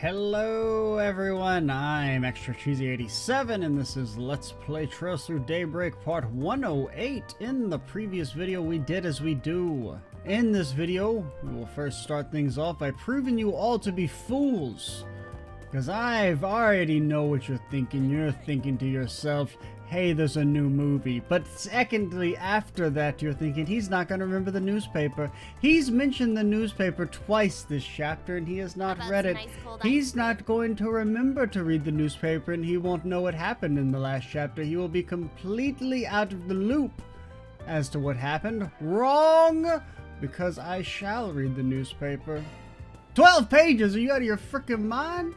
Hello everyone, I'm Extra Cheesy 87 and this is Let's Play Trails Through Daybreak Part 108. In the previous video we did as we do. In this video, we will first start things off by proving you all to be fools. Because I've already know what you're thinking. You're thinking to yourself, hey, there's a new movie. But secondly, after that, you're thinking he's not going to remember the newspaper. He's mentioned the newspaper twice this chapter and he has not read it. He's not going to remember to read the newspaper and he won't know what happened in the last chapter. He will be completely out of the loop as to what happened. Wrong! Because I shall read the newspaper. 12 pages! Are you out of your freaking mind?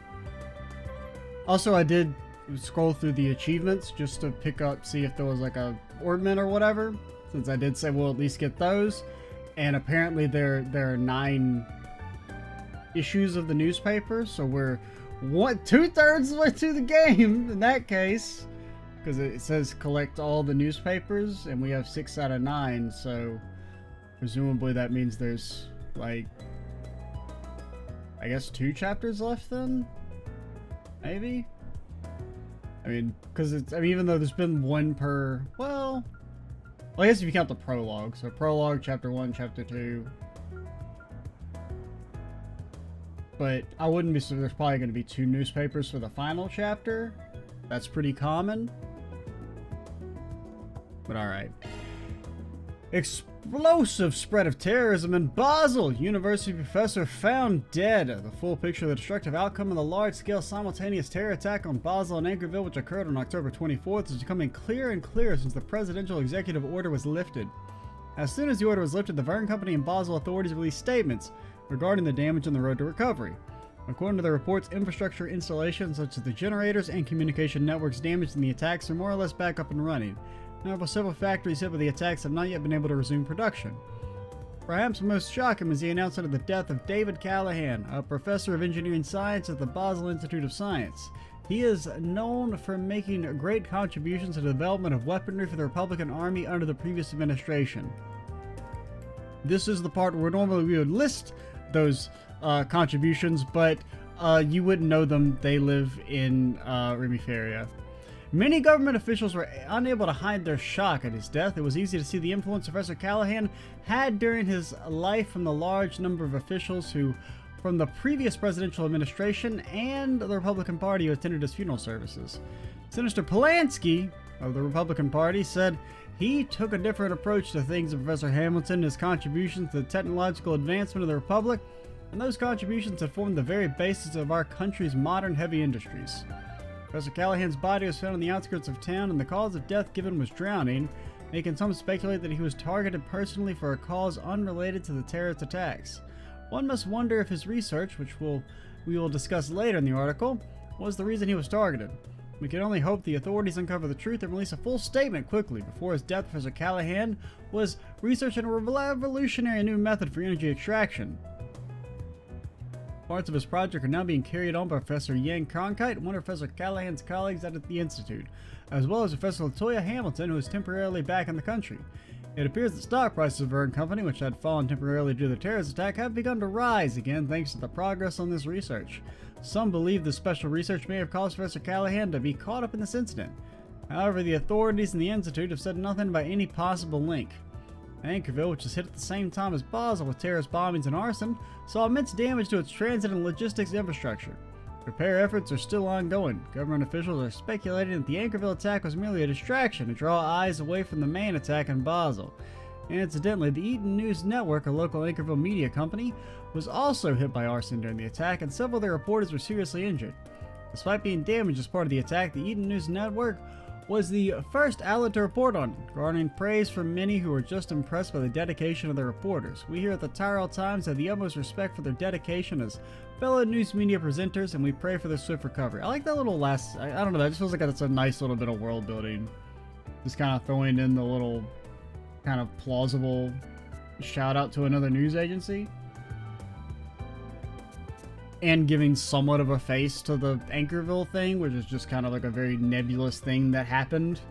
Also, I did scroll through the achievements just to pick up, see if there was like a ornament or whatever, since I did say we'll at least get those. And apparently there are 9 issues of the newspaper, so we're 2/3 of the way through the game in that case, because it says collect all the newspapers and we have 6 out of 9, so presumably that means there's like, I guess 2 chapters left then? Maybe? I mean, because it's, I mean, even though there's been 1 per, well, I guess if you count the prologue. So prologue, chapter 1, chapter 2. But I wouldn't be, so there's probably going to be 2 newspapers for the final chapter. That's pretty common. But alright. Explosive spread of terrorism in Basel. University professor found dead. The full picture of the destructive outcome of the large-scale simultaneous terror attack on Basel and Anchorville, which occurred on October 24th, is becoming clearer and clearer since the presidential executive order was lifted. As soon as the order was lifted, the Verne Company and Basel authorities released statements regarding the damage on the road to recovery. According to the reports, infrastructure installations such as the generators and communication networks damaged in the attacks are more or less back up and running. However, several factories hit by the attacks have not yet been able to resume production. Perhaps most shocking was the announcement of the death of David Callahan, a professor of engineering science at the Basel Institute of Science. He is known for making great contributions to the development of weaponry for the Republican Army under the previous administration. This is the part where normally we would list those contributions, but you wouldn't know them. They live in Remiferia. Many government officials were unable to hide their shock at his death. It was easy to see the influence Professor Callahan had during his life from the large number of officials who, from the previous presidential administration and the Republican Party, who attended his funeral services. Senator Polanski of the Republican Party said he took a different approach to things than Professor Hamilton. His contributions to the technological advancement of the Republic, and those contributions have formed the very basis of our country's modern heavy industries. Professor Callahan's body was found on the outskirts of town, and the cause of death given was drowning, making some speculate that he was targeted personally for a cause unrelated to the terrorist attacks. One must wonder if his research, which we will discuss later in the article, was the reason he was targeted. We can only hope the authorities uncover the truth and release a full statement quickly. Before his death, Professor Callahan was researching a revolutionary new method for energy extraction. Parts of his project are now being carried on by Professor Yang Cronkite, one of Professor Callahan's colleagues at the Institute, as well as Professor Latoya Hamilton, who is temporarily back in the country. It appears that stock prices of Verne Company, which had fallen temporarily due to the terrorist attack, have begun to rise again thanks to the progress on this research. Some believe this special research may have caused Professor Callahan to be caught up in this incident. However, the authorities in the Institute have said nothing about any possible link. Anchorville, which is hit at the same time as Basel with terrorist bombings and arson, saw immense damage to its transit and logistics infrastructure. Repair efforts are still ongoing. Government officials are speculating that the Anchorville attack was merely a distraction to draw eyes away from the main attack in Basel. And incidentally, the Eaton News Network, a local Anchorville media company, was also hit by arson during the attack, and several of their reporters were seriously injured. Despite being damaged as part of the attack, the Eaton News Network was the first outlet to report on it, garnering praise from many who were just impressed by the dedication of their reporters. We here at the Tyrrell Times have the utmost respect for their dedication as fellow news media presenters, and we pray for their swift recovery. I like that little last, I don't know, that just feels like that's a nice little bit of world building. Just kind of throwing in the little kind of plausible shout out to another news agency. And giving somewhat of a face to the Anchorville thing, which is just kind of like a very nebulous thing that happened.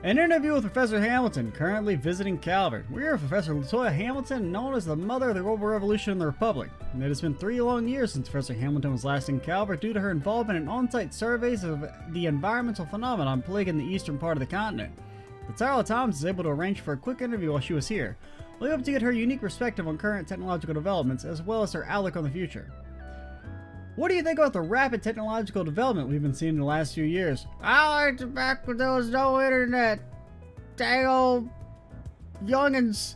An interview with Professor Hamilton, currently visiting Calvert. We are Professor Latoya Hamilton, known as the mother of the global revolution in the Republic. And it has been 3 long years since Professor Hamilton was last in Calvert due to her involvement in on-site surveys of the environmental phenomenon plaguing the eastern part of the continent. The Tower of Times is able to arrange for a quick interview while she was here. We hope to get her unique perspective on current technological developments, as well as her outlook on the future. What do you think about the rapid technological development we've been seeing in the last few years? I liked back when there was no internet. Dang old youngins.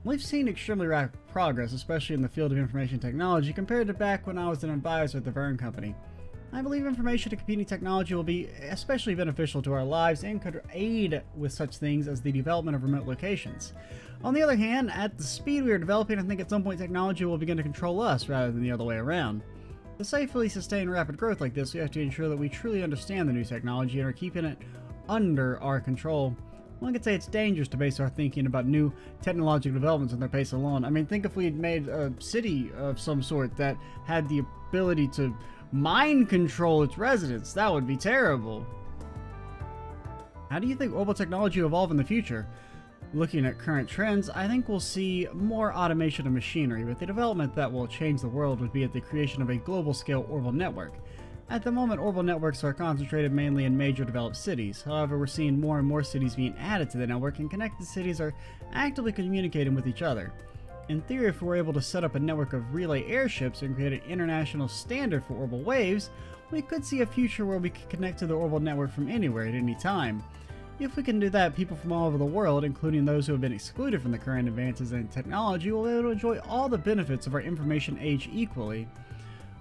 We've seen extremely rapid progress, especially in the field of information technology, compared to back when I was an advisor at the Verne Company. I believe information and computing technology will be especially beneficial to our lives and could aid with such things as the development of remote locations. On the other hand, at the speed we are developing, I think at some point technology will begin to control us rather than the other way around. To safely sustain rapid growth like this, we have to ensure that we truly understand the new technology and are keeping it under our control. One could say it's dangerous to base our thinking about new technological developments on their pace alone. I mean, think if we had made a city of some sort that had the ability to mind control its residents. That would be terrible. How do you think orbital technology will evolve in the future? Looking at current trends, I think we'll see more automation of machinery, but the development that will change the world would be at the creation of a global-scale orbital network. At the moment, orbital networks are concentrated mainly in major developed cities. However, we're seeing more and more cities being added to the network, and connected cities are actively communicating with each other. In theory, if we're able to set up a network of relay airships and create an international standard for orbital waves, we could see a future where we could connect to the orbital network from anywhere at any time. If we can do that, people from all over the world, including those who have been excluded from the current advances in technology, will be able to enjoy all the benefits of our information age equally.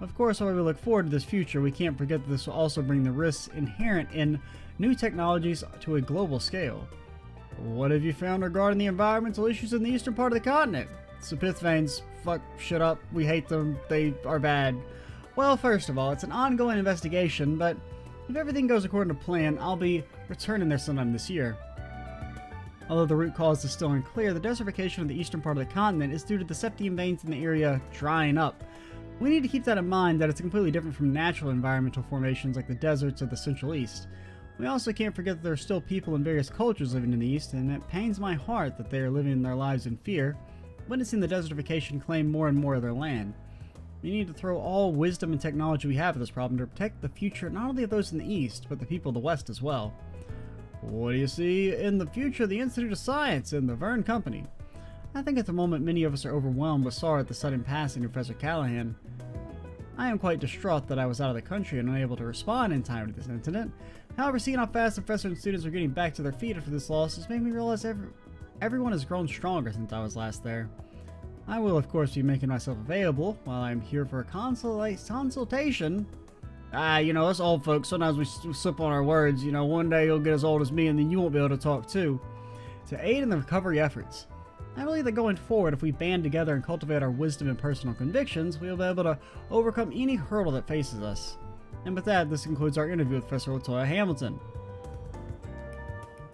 Of course, while we look forward to this future, we can't forget that this will also bring the risks inherent in new technologies to a global scale. What have you found regarding the environmental issues in the eastern part of the continent? Pith veins, fuck shit up, we hate them, they are bad. Well, first of all, it's an ongoing investigation, but if everything goes according to plan, I'll be returning there sometime this year. Although the root cause is still unclear, the desertification of the eastern part of the continent is due to the septium veins in the area drying up. We need to keep that in mind, that it's completely different from natural environmental formations like the deserts of the Central East. We also can't forget that there are still people in various cultures living in the East, and it pains my heart that they are living their lives in fear, witnessing the desertification claim more and more of their land. We need to throw all wisdom and technology we have at this problem to protect the future not only of those in the East, but the people of the West as well. What do you see in the future of the Institute of Science and the Verne Company? I think at the moment many of us are overwhelmed with sorrow at the sudden passing of Professor Callahan. I am quite distraught that I was out of the country and unable to respond in time to this incident. However, seeing how fast the professor and students are getting back to their feet after this loss has made me realize everyone has grown stronger since I was last there. I will, of course, be making myself available while I'm here for a consultation. Us old folks, sometimes we slip on our words. One day you'll get as old as me and then you won't be able to talk too. To aid in the recovery efforts. I believe that going forward, if we band together and cultivate our wisdom and personal convictions, we'll be able to overcome any hurdle that faces us. And with that, this concludes our interview with Professor Latoya Hamilton.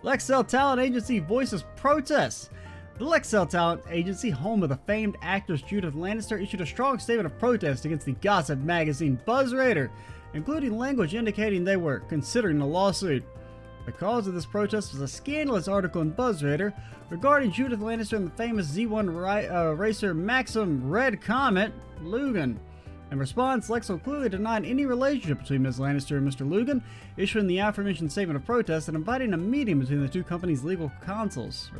Lexcel Talent Agency voices protests. The Lexcel Talent Agency, home of the famed actress Judith Lannister, issued a strong statement of protest against the gossip magazine BuzzRaider, including language indicating they were considering a lawsuit. The cause of this protest was a scandalous article in BuzzRaider regarding Judith Lannister and the famous Z1 racer Maxim Red Comet Lugan. In response, Lexcel clearly denied any relationship between Ms. Lannister and Mr. Lugan, issuing the aforementioned statement of protest and inviting a meeting between the two companies' legal counsels.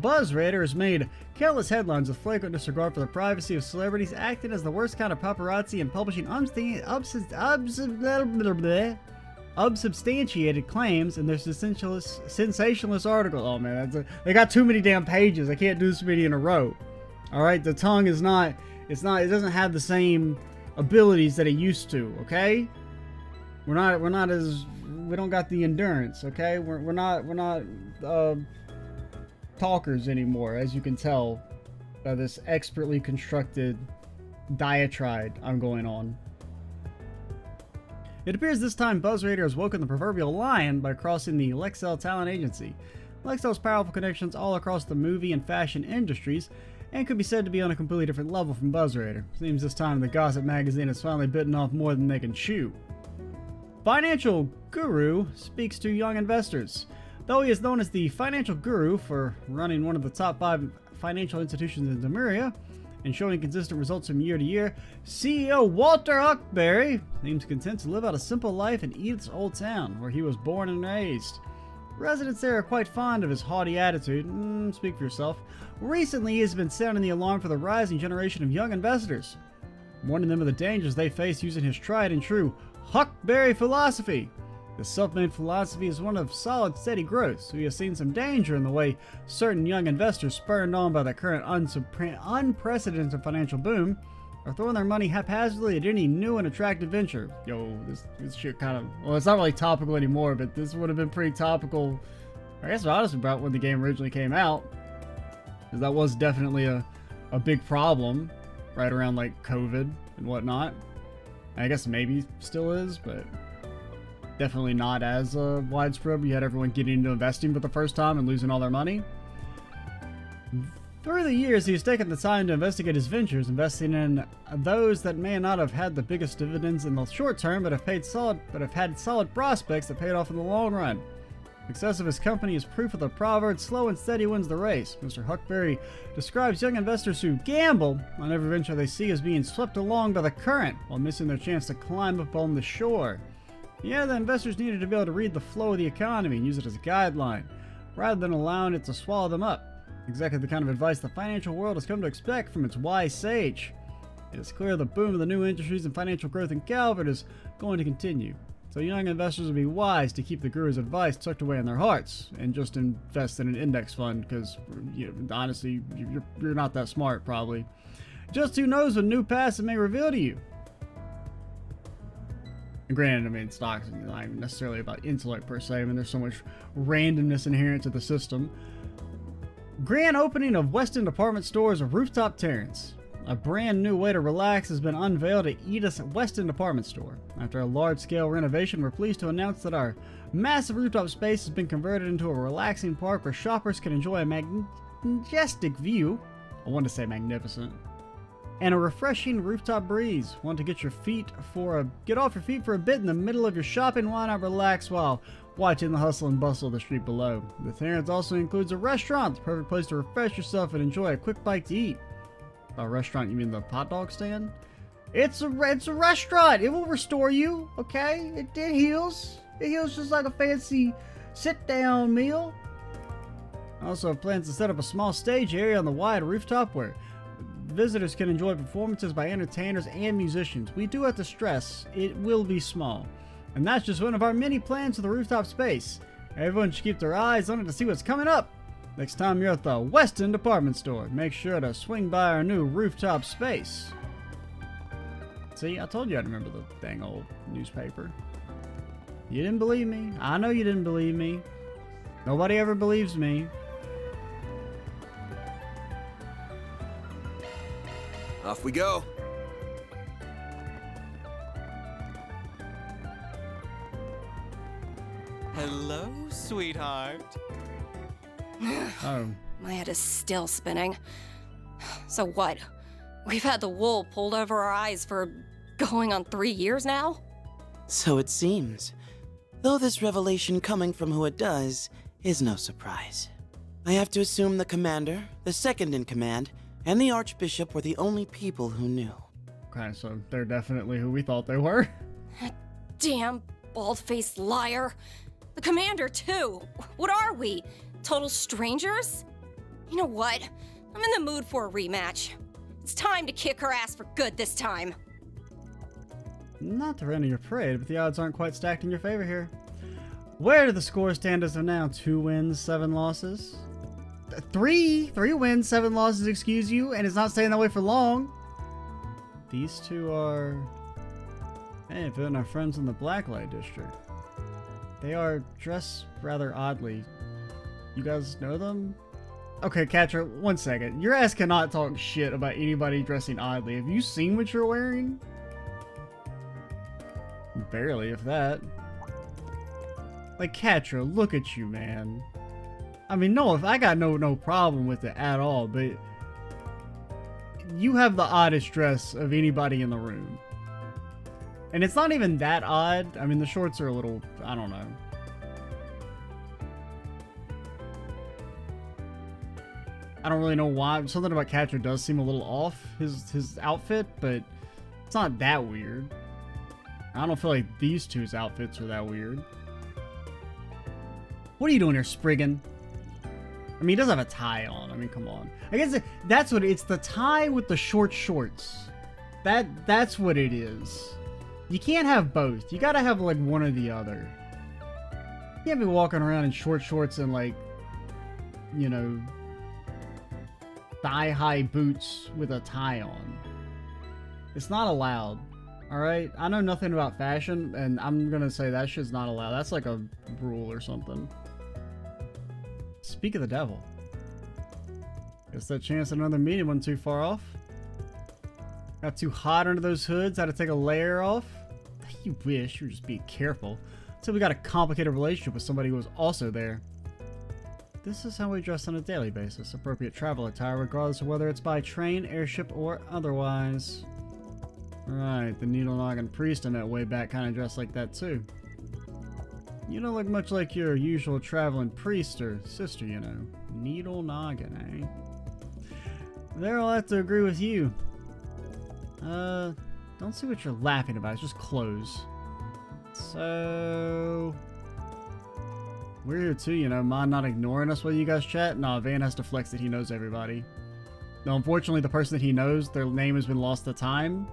BuzzRaider has made countless headlines with flagrant disregard for the privacy of celebrities, acting as the worst kind of paparazzi and publishing unsubstantiated claims in their sensationalist article. Oh man, they got too many damn pages. I can't do this many in a row. Alright, the tongue it doesn't have the same abilities that it used to, okay? We don't got the endurance, okay? We're not talkers anymore, as you can tell by this expertly constructed diatribe I'm going on. It appears this time BuzzRaider has woken the proverbial lion by crossing the Lexcel Talent Agency. Lexcel's powerful connections all across the movie and fashion industries, and could be said to be on a completely different level from BuzzRaider. Seems this time the gossip magazine has finally bitten off more than they can chew. Financial Guru speaks to young investors. Though he is known as the Financial Guru for running one of the top 5 financial institutions in Lemuria and showing consistent results from year to year, CEO Walter Huckberry seems content to live out a simple life in Edith's old town, where he was born and raised. Residents there are quite fond of his haughty attitude. Speak for yourself. Recently, he has been sounding the alarm for the rising generation of young investors, warning them of the dangers they face using his tried and true Huckberry philosophy. The self-made philosophy is one of solid, steady growth, so he has seen some danger in the way certain young investors, spurred on by the current unprecedented financial boom, are throwing their money haphazardly at any new and attractive venture. Yo, this shit kind of... Well, it's not really topical anymore, but this would have been pretty topical, I guess, honestly, about when the game originally came out. Because that was definitely a big problem right around, like, COVID and whatnot. I guess maybe still is, but definitely not as widespread. You had everyone getting into investing for the first time and losing all their money. Through the years, he has taken the time to investigate his ventures, investing in those that may not have had the biggest dividends in the short term, but have had solid prospects that paid off in the long run. Success of his company is proof of the proverb, slow and steady wins the race. Mr. Huckberry describes young investors who gamble on every venture they see as being swept along by the current, while missing their chance to climb up on the shore. Yeah, the investors needed to be able to read the flow of the economy and use it as a guideline, rather than allowing it to swallow them up. Exactly the kind of advice the financial world has come to expect from its wise sage. It is clear the boom of the new industries and financial growth in Calvert is going to continue. So young investors would be wise to keep the guru's advice tucked away in their hearts and just invest in an index fund, because honestly, you're not that smart probably. Just who knows what new paths it may reveal to you. And granted, I mean, stocks is not even necessarily about intellect per se. I mean, there's so much randomness inherent to the system. Grand opening of Weston Department Store's Rooftop Terrace. A brand new way to relax has been unveiled at Edith's Weston Department Store. After a large-scale renovation, we're pleased to announce that our massive rooftop space has been converted into a relaxing park where shoppers can enjoy a majestic view. I wanted to say magnificent. And a refreshing rooftop breeze. Want to get off your feet for a bit in the middle of your shopping? Why not relax while watching the hustle and bustle of the street below? The terrace also includes a restaurant, the perfect place to refresh yourself and enjoy a quick bite to eat. By restaurant, you mean the hot dog stand? It's a restaurant. It will restore you, okay? It heals. It heals just like a fancy sit-down meal. I also have plans to set up a small stage area on the wide rooftop where visitors can enjoy performances by entertainers and musicians. We do have to stress, it will be small. And that's just one of our many plans for the rooftop space. Everyone should keep their eyes on it to see what's coming up. Next time you're at the Weston Department Store, make sure to swing by our new rooftop space. See, I told you I'd remember the dang old newspaper. You didn't believe me. I know you didn't believe me. Nobody ever believes me. Off we go. Hello, sweetheart. Oh. My head is still spinning. So what? We've had the wool pulled over our eyes for going on 3 years now? So it seems. Though this revelation coming from who it does is no surprise. I have to assume the commander, the second in command, and the archbishop were the only people who knew. Okay, so they're definitely who we thought they were. Damn bald-faced liar. The commander, too. What are we? Total strangers? You know what? I'm in the mood for a rematch. It's time to kick her ass for good this time. Not to rain on your parade, but the odds aren't quite stacked in your favor here. Where do the scores stand as of now? 2 wins, 7 losses? 3 wins, 7 losses, excuse you, and it's not staying that way for long. These two are... Hey, if they're our friends in the Blacklight District. They are dressed rather oddly. You guys know them? Okay, Catcher, 1 second. Your ass cannot talk shit about anybody dressing oddly. Have you seen what you're wearing? Barely, if that. Like, Catcher, look at you, man. I mean, no, I got no problem with it at all, but you have the oddest dress of anybody in the room. And it's not even that odd. I mean, the shorts are a little, I don't know. I don't really know why. Something about Catcher does seem a little off, his outfit, but it's not that weird. I don't feel like these two's outfits are that weird. What are you doing here, Spriggan? I mean, he does have a tie on. I mean, come on. I guess that's what it's the tie with the short shorts. That's what it is. You can't have both. You gotta have like one or the other. You can't be walking around in short shorts and like, you know, thigh-high boots with a tie on. It's not allowed. Alright? I know nothing about fashion, and I'm gonna say that shit's not allowed. That's like a rule or something. Speak of the devil. Guess that chance at another meeting wasn't too far off. Got too hot under those hoods, had to take a layer off. You wish, you were just being careful. Until we got a complicated relationship with somebody who was also there. This is how we dress on a daily basis. Appropriate travel attire, regardless of whether it's by train, airship, or otherwise. Right, the Needle Noggin priest I met way back kind of dressed like that too. You don't look much like your usual traveling priest or sister, you know. Needle Noggin, eh? There, I'll have to agree with you. Don't see what you're laughing about. It's just clothes. So... we're here too, you know. Mind not ignoring us while you guys chat? Nah, Van has to flex that he knows everybody. Now, unfortunately, the person that he knows, their name has been lost to time.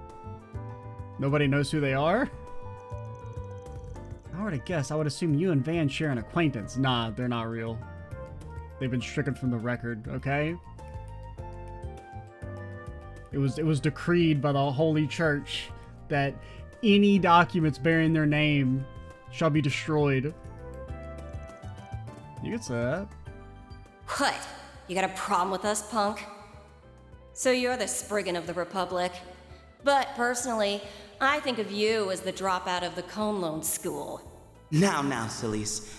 Nobody knows who they are? If I were to guess, I would assume you and Van share an acquaintance. Nah, they're not real. They've been stricken from the record, okay? It was decreed by the Holy Church that any documents bearing their name shall be destroyed. You can say that. What? You got a problem with us, punk? So you're the Spriggan of the Republic. But personally, I think of you as the dropout of the Cone Loan School. Now, Celise.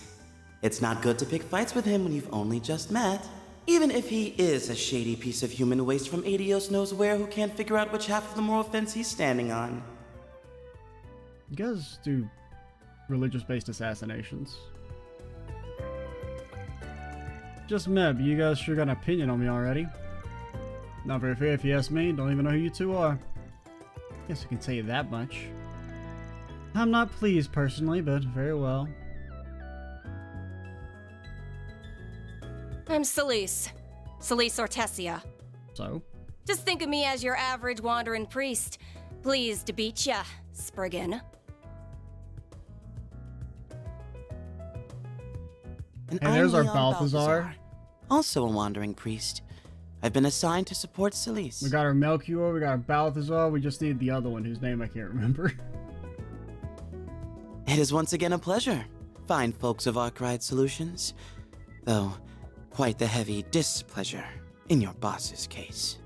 It's not good to pick fights with him when you've only just met. Even if he is a shady piece of human waste from Adios knows where who can't figure out which half of the moral fence he's standing on. You guys do religious-based assassinations. Just met, but you guys sure got an opinion on me already. Not very fair if you ask me. Don't even know who you two are. Guess I can tell you that much. I'm not pleased personally, but very well. I'm Celise. Celise Ortesia. So? Just think of me as your average wandering priest. Pleased to beat ya, Spriggan. And Hey, there's I'm our Leon Balthazar. Also a wandering priest. I've been assigned to support Celise. We got our Melchior, we got our Balthazar, we just need the other one whose name I can't remember. It is once again a pleasure, fine folks of Arkwright Solutions. Though, quite the heavy displeasure in your boss's case.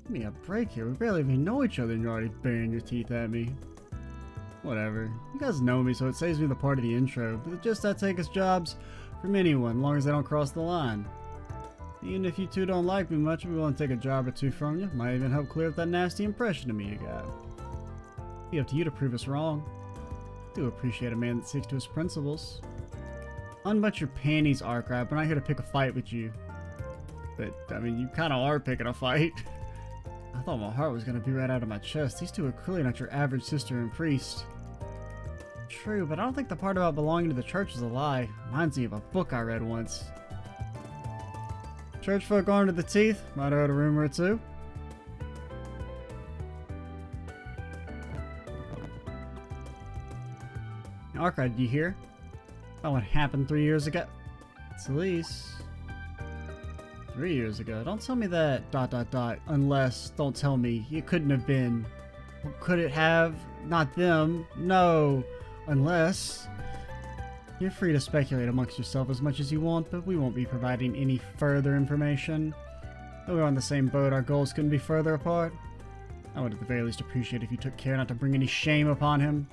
Give me a break here. We barely even know each other and you're already baring your teeth at me. Whatever. You guys know me, so it saves me the part of the intro. But just I take us jobs from anyone, as long as they don't cross the line. Even if you two don't like me much, we willing to take a job or two from you. Might even help clear up that nasty impression of me you got. It'll be up to you to prove us wrong. I do appreciate a man that sticks to his principles. Unbutton your panties, Arkwright. We're not here to pick a fight with you. But, I mean, you kind of are picking a fight. I thought my heart was going to be right out of my chest. These two are clearly not your average sister and priest. True, but I don't think the part about belonging to the church is a lie. Reminds me of a book I read once. Church folk armed to the teeth. Might have heard a rumor or two. Arkwright, do you hear? About what happened 3 years ago? Celise. 3 years ago. Don't tell me that ... unless, don't tell me, it couldn't have been. Could it have? Not them. No. Unless. You're free to speculate amongst yourself as much as you want, but we won't be providing any further information. Though we're on the same boat, our goals couldn't be further apart. I would at the very least appreciate if you took care not to bring any shame upon him.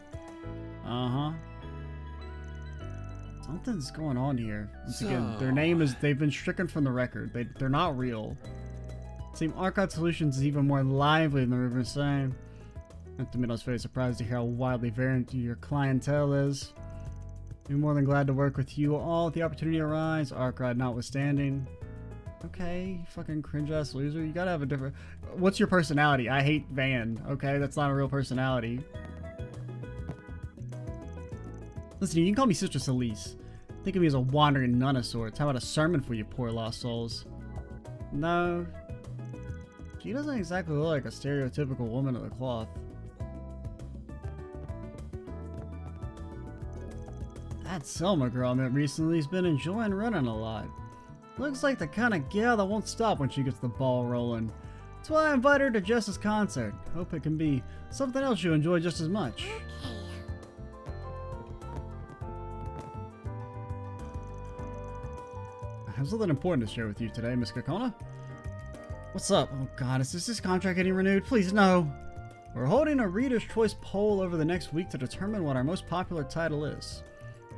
Uh-huh. Something's going on here. Once again, their name is, they've been stricken from the record. They're not real. Team Archive Solutions is even more lively than the River saying. I have to admit, I was very surprised to hear how wildly variant your clientele is. Be more than glad to work with you all if the opportunity arises, Arkride notwithstanding. Okay, you fucking cringe-ass loser. You gotta have a different... What's your personality? I hate Van. Okay, that's not a real personality. Listen, you can call me Sister Celise. Think of me as a wandering nun of sorts. How about a sermon for you poor lost souls? No. She doesn't exactly look like a stereotypical woman of the cloth. That Selma girl I met recently has been enjoying running a lot. Looks like the kind of gal that won't stop when she gets the ball rolling. That's why I invited her to Jess's concert. Hope it can be something else you enjoy just as much. I have something important to share with you today, Miss Kakona. What's up? Oh god, is this contract getting renewed? Please, no! We're holding a Reader's Choice poll over the next week to determine what our most popular title is.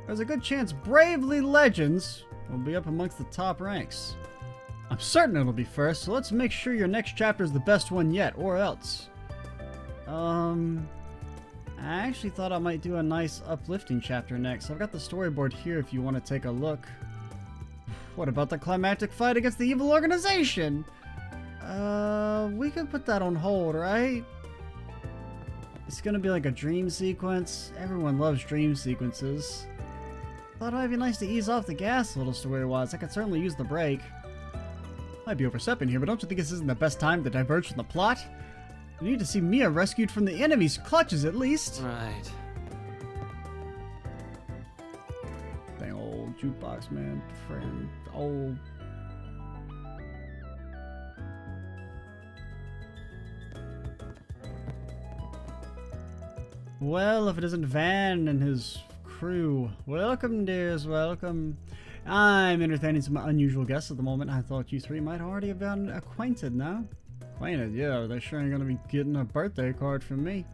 There's a good chance Bravely Legends will be up amongst the top ranks. I'm certain it'll be first, so let's make sure your next chapter is the best one yet, or else. I actually thought I might do a nice uplifting chapter next. I've got the storyboard here if you want to take a look. What about the climactic fight against the evil organization? We could put that on hold, right? It's gonna be like a dream sequence. Everyone loves dream sequences. Thought it might be nice to ease off the gas a little story-wise. I could certainly use the break. Might be overstepping here, but don't you think this isn't the best time to diverge from the plot? We need to see Mia rescued from the enemy's clutches at least. Right. Dang old jukebox man, friend, old. Well, if it isn't Van and his crew. Welcome, dears, welcome. I'm entertaining some unusual guests at the moment. I thought you three might already have gotten acquainted now. Acquainted? Yeah, they sure ain't gonna be getting a birthday card from me.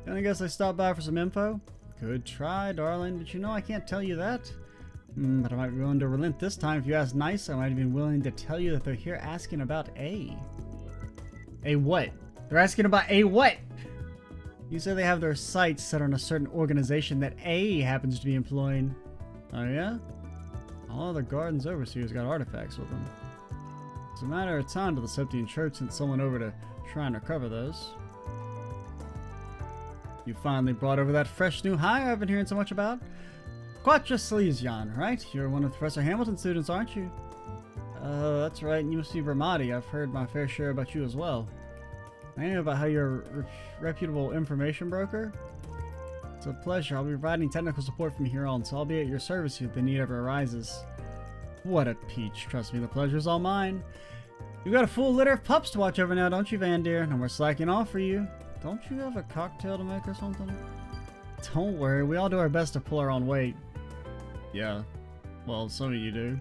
And I guess I stopped by for some info. Good try, darling, but you know I can't tell you that. But I might be willing to relent this time if you ask nice. I might have been willing to tell you that they're here asking about A. A what? They're asking about A what? You say they have their sights set on a certain organization that A happens to be employing. Oh yeah? All the Garden's overseers got artifacts with them. It's a matter of time till the Septian Church sent someone over to try and recover those. You finally brought over that fresh new hire I've been hearing so much about? Quatra Salesian, right? You're one of Professor Hamilton's students, aren't you? That's right, and you must be Vermati. I've heard my fair share about you as well. I know about how you're a reputable information broker. It's a pleasure. I'll be providing technical support from here on, so I'll be at your service if the need ever arises. What a peach. Trust me, the pleasure's all mine. You got a full litter of pups to watch over now, don't you, Van Deer? No more slacking off for you. Don't you have a cocktail to make or something? Don't worry, we all do our best to pull our own weight. Yeah, well, some of you do.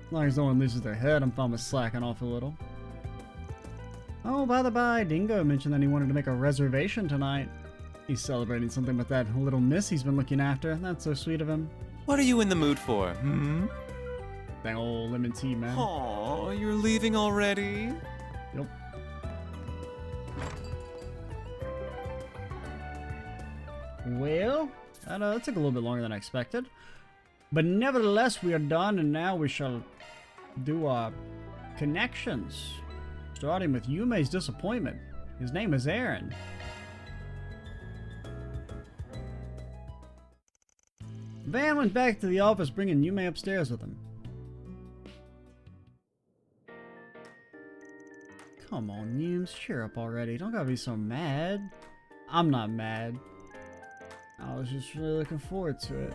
As long as no one loses their head, I'm fine with slacking off a little. Oh, by the by, Dingo mentioned that he wanted to make a reservation tonight. He's celebrating something with that little miss he's been looking after. That's so sweet of him. What are you in the mood for, hmm? Dang old lemon tea, man. Aw, you're leaving already? Yep. Well, that took a little bit longer than I expected. But nevertheless, we are done, and now we shall do our connections. Starting with Yume's disappointment. His name is Aaron. Van went back to the office bringing Yume upstairs with him. Come on, Yumes, cheer up already. Don't gotta be so mad. I'm not mad. I was just really looking forward to it.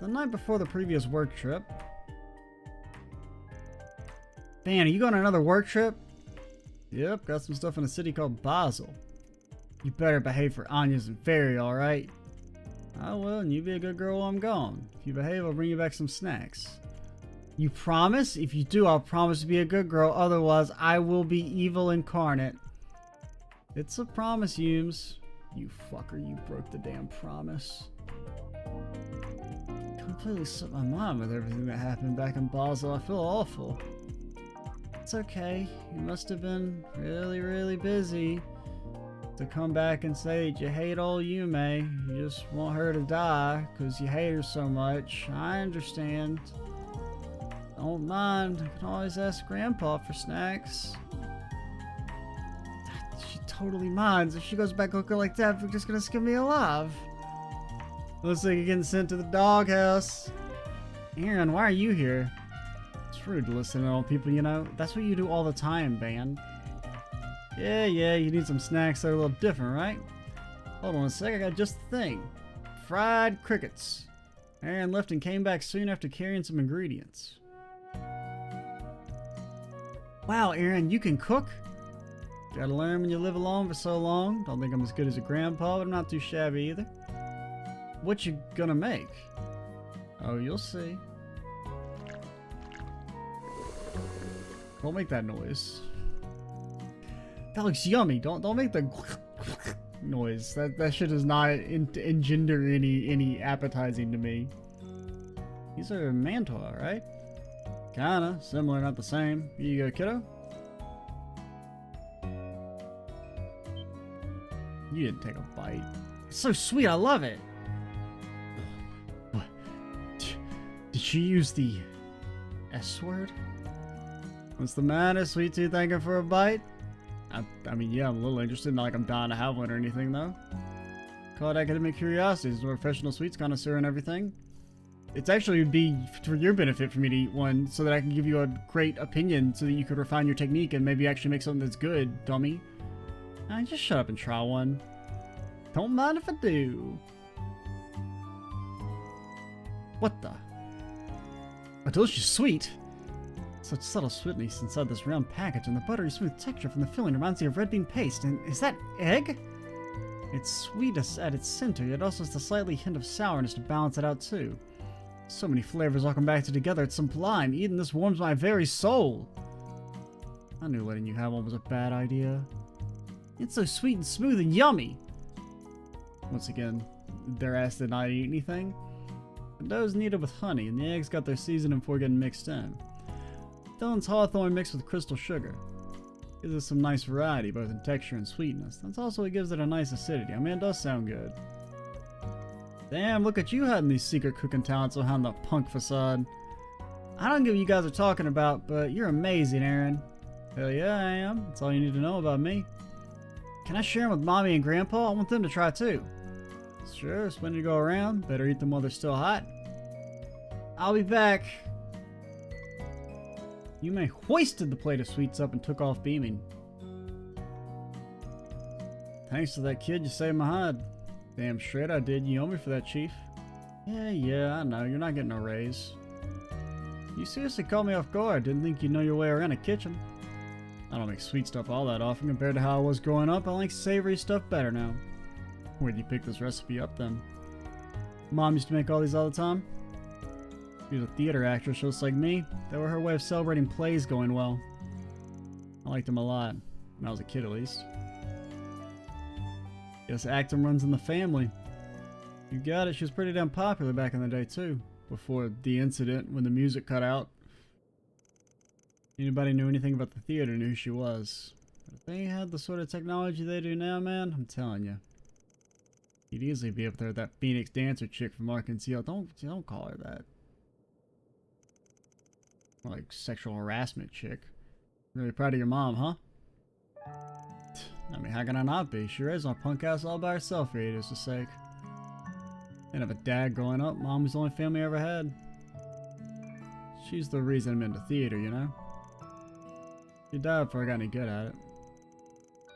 The night before the previous work trip. Van, are you going on another work trip? Yep, got some stuff in a city called Basel. You better behave for Anya's and Fairy, alright? I will, and you be a good girl while I'm gone. If you behave, I'll bring you back some snacks. You promise? If you do, I'll promise to be a good girl. Otherwise, I will be evil incarnate. It's a promise, Yumes. You fucker, you broke the damn promise. Completely slipped my mind with everything that happened back in Basel. I feel awful. It's okay. You must have been really, really busy to come back and say that you hate old Yume. You just want her to die because you hate her so much. I understand. Don't mind. I can always ask Grandpa for snacks. She totally minds. If she goes back looking like that, we're just gonna skin me alive. Looks like you're getting sent to the doghouse. Aaron, why are you here? It's rude to listen to old people, you know. That's what you do all the time, Van. Yeah, you need some snacks that are a little different, right? Hold on a sec, I got just the thing. Fried crickets. Aaron left and came back soon after carrying some ingredients. Wow, Aaron, you can cook? Gotta learn when you live alone for so long. Don't think I'm as good as your grandpa, but I'm not too shabby either. What you gonna make? Oh, you'll see. Don't make that noise. That looks yummy. Don't make the noise. That shit does not engender any appetizing to me. These are mantua, right? Kinda similar, not the same. Here you go, kiddo. You didn't take a bite. It's so sweet. I love it. What? Did she use the S word? What's the matter, sweet tooth? Thanking for a bite? I mean, yeah, I'm a little interested. Not like I'm dying to have one or anything, though. Called academic curiosity. As a professional sweets connoisseur and everything. It's actually would be for your benefit for me to eat one so that I can give you a great opinion so that you could refine your technique and maybe actually make something that's good, dummy. Just shut up and try one. Don't mind if I do. What the? A delicious sweet. Such subtle sweetness inside this round package, and the buttery smooth texture from the filling reminds me of red bean paste. And is that egg? It's sweet at its center, yet also has a slightly hint of sourness to balance it out too. So many flavors all combined together, it's sublime. Eating this warms my very soul. I knew letting you have one was a bad idea. It's so sweet and smooth and yummy. Once again, they're asked to not eat anything. The dough's kneaded with honey, and the eggs got their seasoning before getting mixed in. Dylan's hawthorn mixed with crystal sugar. Gives it some nice variety, both in texture and sweetness. That's also what gives it a nice acidity. I mean, it does sound good. Damn, look at you hiding these secret cooking talents behind the punk facade. I don't get what you guys are talking about, but you're amazing, Aaron. Hell yeah, I am. That's all you need to know about me. Can I share them with Mommy and Grandpa? I want them to try too. Sure, there's plenty to go around. Better eat them while they're still hot. I'll be back. Yume hoisted the plate of sweets up and took off beaming. Thanks to that kid, you saved my hide. Damn straight I did. You owe me for that, Chief. Yeah, I know. You're not getting a raise. You seriously caught me off guard. Didn't think you'd know your way around a kitchen. I don't make sweet stuff all that often compared to how I was growing up. I like savory stuff better now. Where'd you pick this recipe up then? Mom used to make all these all the time. She was a theater actress just like me. They were her way of celebrating plays going well. I liked them a lot. When I was a kid, at least. Guess acting runs in the family. You got it. She was pretty damn popular back in the day, too. Before the incident when the music cut out. Anybody knew anything about the theater knew who she was. But if they had the sort of technology they do now, man, I'm telling you. You'd easily be up there with that Phoenix dancer chick from Arkansas. Don't call her that. Like sexual harassment chick. Really proud of your mom, huh? I mean, how can I not be? She raised my punk ass all by herself for ages' sake. Didn't have a dad growing up. Mom was the only family I ever had. She's the reason I'm into theater, you know? She died before I got any good at it.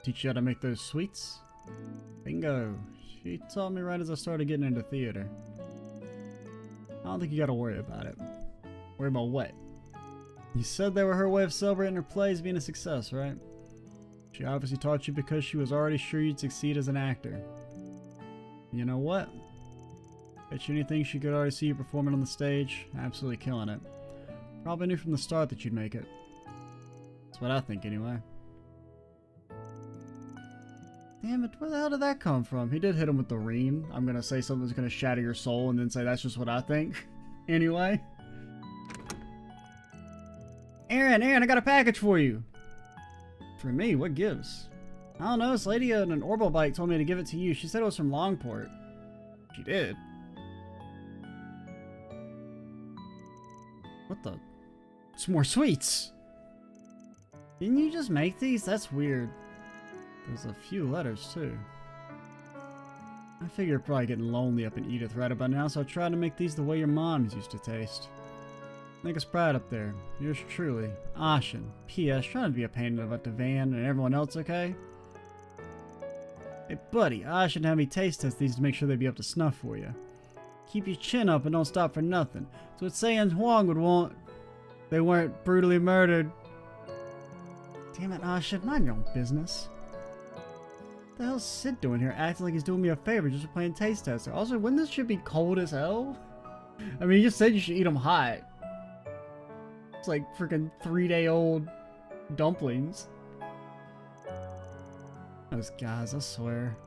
Teach you how to make those sweets? Bingo. She taught me right as I started getting into theater. I don't think you gotta worry about it. Worry about what? You said they were her way of celebrating her plays being a success, right? She obviously taught you because she was already sure you'd succeed as an actor. You know what? Bet you anything she could already see you performing on the stage, absolutely killing it. Probably knew from the start that you'd make it. That's what I think anyway. Damn it, where the hell did that come from? He did hit him with the ream. I'm gonna say something that's gonna shatter your soul and then say that's just what I think. Anyway. Aaron, I got a package for you. For me? What gives? I don't know. This lady on an orbital bike told me to give it to you. She said it was from Longport. She did. What the? It's more sweets. Didn't you just make these? That's weird. There's a few letters, too. I figure you're probably getting lonely up in Edith right about now, so I tried to make these the way your moms used to taste. Make us proud up there. Yours truly, Ashen. P.S. Trying to be a pain about the van and everyone else, okay? Hey, buddy, Ashen had me taste test these to make sure they'd be up to snuff for you. Keep your chin up and don't stop for nothing. So what Saiyan Huang would want. They weren't brutally murdered. Damn it, Ashen, mind your own business. What the hell's Sid doing here, acting like he's doing me a favor just for playing taste tester? Also, wouldn't this shit be cold as hell? I mean, you just said you should eat them hot. It's like freaking 3-day-old dumplings. Those guys, I swear.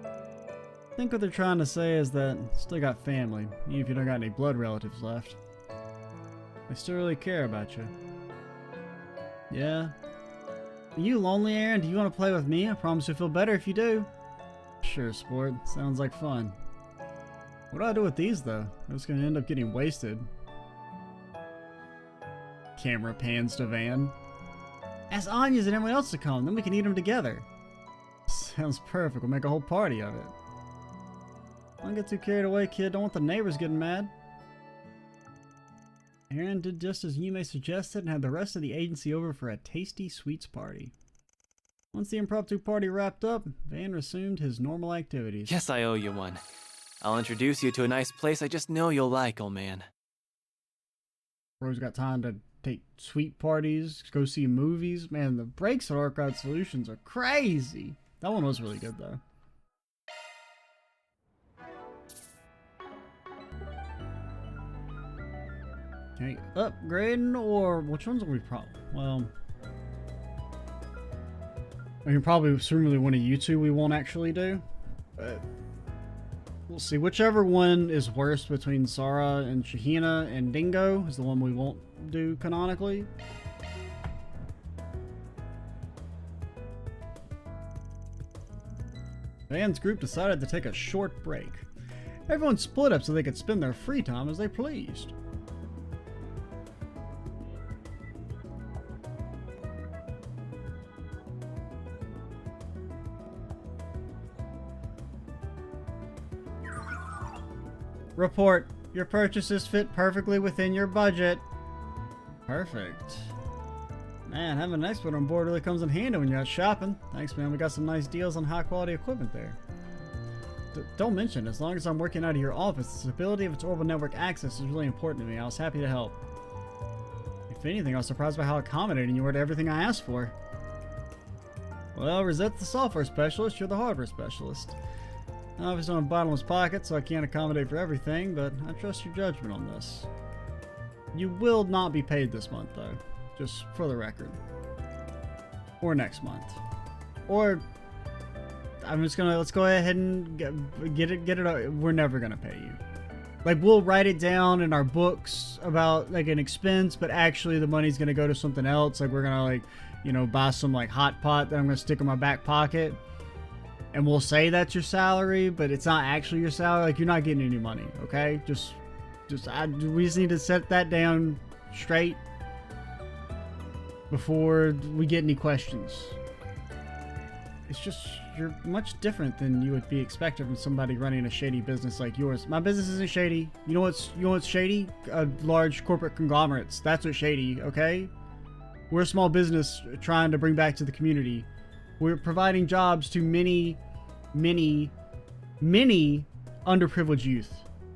I think what they're trying to say is that you still got family, even if you don't got any blood relatives left. They still really care about you. Yeah? Are you lonely, Aaron? Do you want to play with me? I promise you'll feel better if you do. Sure, sport. Sounds like fun. What do I do with these, though? I'm just gonna end up getting wasted. Camera pans to Van. Ask Anya's and everyone else to come, then we can eat them together. Sounds perfect. We'll make a whole party of it. Don't get too carried away, kid. Don't want the neighbors getting mad. Aaron did just as Yume suggested and had the rest of the agency over for a tasty sweets party. Once the impromptu party wrapped up, Van resumed his normal activities. Guess I owe you one. I'll introduce you to a nice place I just know you'll like, old man. Bro's got time to take sweet parties, go see movies. Man, the breaks at Arcade Solutions are crazy. That one was really good, though. Okay, upgrading or which ones are we probably? Well, we can probably assume really one of you two we won't actually do, but we'll see. Whichever one is worse between Sara and Shahina and Dingo is the one we won't do canonically. Van's group decided to take a short break. Everyone split up so they could spend their free time as they pleased. Report. Your purchases fit perfectly within your budget. Perfect. Man, having an expert on board really comes in handy when you're out shopping. Thanks, man. We got some nice deals on high quality equipment there. Don't mention, as long as I'm working out of your office, the stability of its orbital network access is really important to me. I was happy to help. If anything, I was surprised by how accommodating you were to everything I asked for. Well, Rosette's the software specialist, you're the hardware specialist. I obviously don't have bottomless pockets, so I can't accommodate for everything, but I trust your judgment on this. You will not be paid this month, though. Just for the record. Or next month. Or I'm just gonna, let's go ahead and get it. We're never gonna pay you. Like, we'll write it down in our books about like an expense, but actually the money's gonna go to something else. Like, we're gonna, like, you know, buy some like hot pot that I'm gonna stick in my back pocket. And we'll say that's your salary, but it's not actually your salary. Like, you're not getting any money, okay? We just need to set that down straight before we get any questions. It's just, you're much different than you would be expected from somebody running a shady business like yours. My business isn't shady. You know what's shady? Large corporate conglomerates. That's what's shady, okay? We're a small business trying to bring back to the community. We're providing jobs to many, many, many underprivileged youth,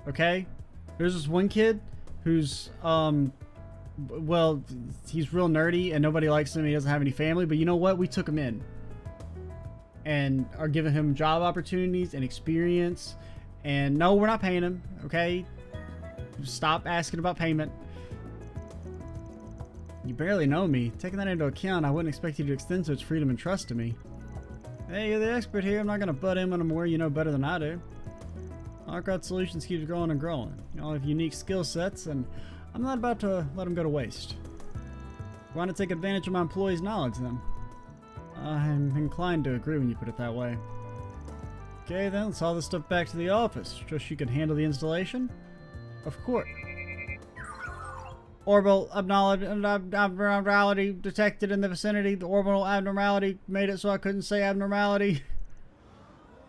okay? There's this one kid who's, well, he's real nerdy and nobody likes him. He doesn't have any family, but you know what? We took him in and are giving him job opportunities and experience. And no, we're not paying him, okay? Stop asking about payment. You barely know me. Taking that into account, I wouldn't expect you to extend such freedom and trust to me. Hey, you're the expert here. I'm not going to butt in on more you know better than I do. Arcade Solutions keeps growing and growing. You all have unique skill sets, and I'm not about to let them go to waste. Want to take advantage of my employees' knowledge, then? I'm inclined to agree when you put it that way. Okay, then, let's haul this stuff back to the office. Trust you can handle the installation? Of course. Orbital abnormality detected in the vicinity. The orbital abnormality made it so I couldn't say abnormality.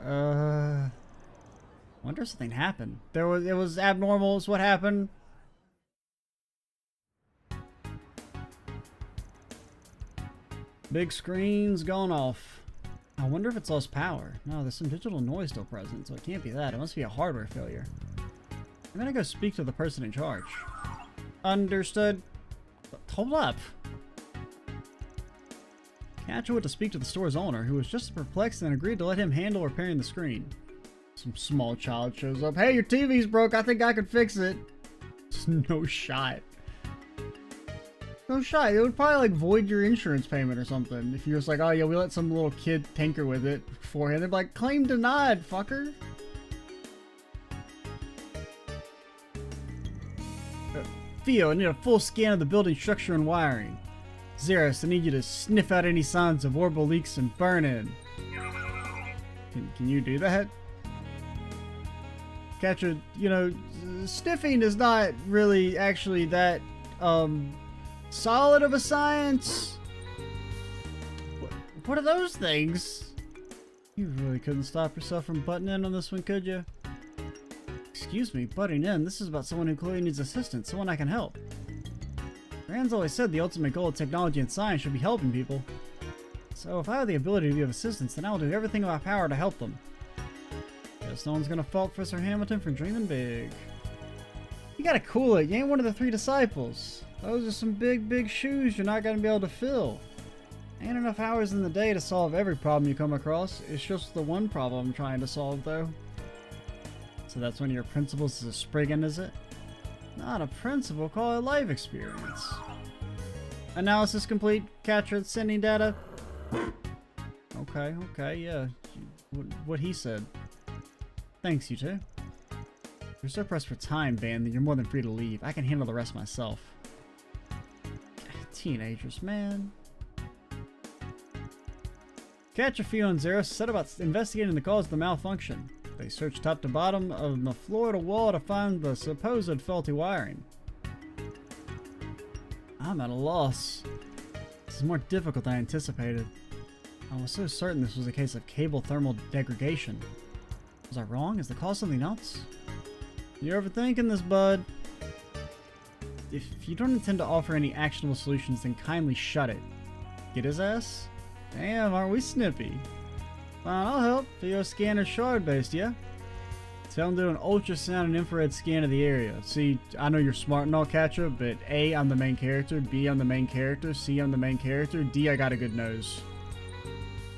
Wonder if something happened. It was abnormal is what happened. Big screen's gone off. I wonder if it's lost power. No, there's some digital noise still present, so it can't be that. It must be a hardware failure. I'm gonna go speak to the person in charge. Understood. Hold up. Catcher went to speak to the store's owner, who was just perplexed and agreed to let him handle repairing the screen. Some small child shows up. Hey, your TV's broke. I think I could fix it. Just no shot. No shot. It would probably like void your insurance payment or something. If you're just like, oh yeah, we let some little kid tinker with it beforehand. They'd be like, claim denied, fucker. Theo, I need a full scan of the building structure and wiring. Xeris, I need you to sniff out any signs of orbital leaks and burn-in. Can you do that? Catcher, you know, sniffing is not really actually that, solid of a science. What are those things? You really couldn't stop yourself from butting in on this one, could you? Excuse me, butting in. This is about someone who clearly needs assistance, someone I can help. Rand's always said the ultimate goal of technology and science should be helping people. So if I have the ability to be of assistance, then I will do everything in my power to help them. Guess no one's gonna fault Professor Hamilton for dreaming big. You gotta cool it. You ain't one of the 3 disciples. Those are some big shoes you're not gonna be able to fill. Ain't enough hours in the day to solve every problem you come across. It's just the one problem I'm trying to solve, though. So that's one of your principles is a Spriggan, is it? Not a principle, call it life experience. Analysis complete. Catcher sending data. Okay, yeah. What he said. Thanks, you two. You're so pressed for time, Van, that you're more than free to leave. I can handle the rest myself. Teenagers, man. Catcher, Theo, and Xeris set about investigating the cause of the malfunction. They searched top to bottom of the floor to wall to find the supposed faulty wiring. I'm at a loss. This is more difficult than I anticipated. I was so certain this was a case of cable thermal degradation. Was I wrong? Is the cause something else? You're overthinking this, bud. If you don't intend to offer any actionable solutions, then kindly shut it. Get his ass? Damn, aren't we snippy? Fine, I'll help. Theo scanner shard-based, yeah? Tell him to do an ultrasound and infrared scan of the area. See, I know you're smart and all, Catcher, but A, I'm the main character, B, I'm the main character, C, I'm the main character, D, I got a good nose.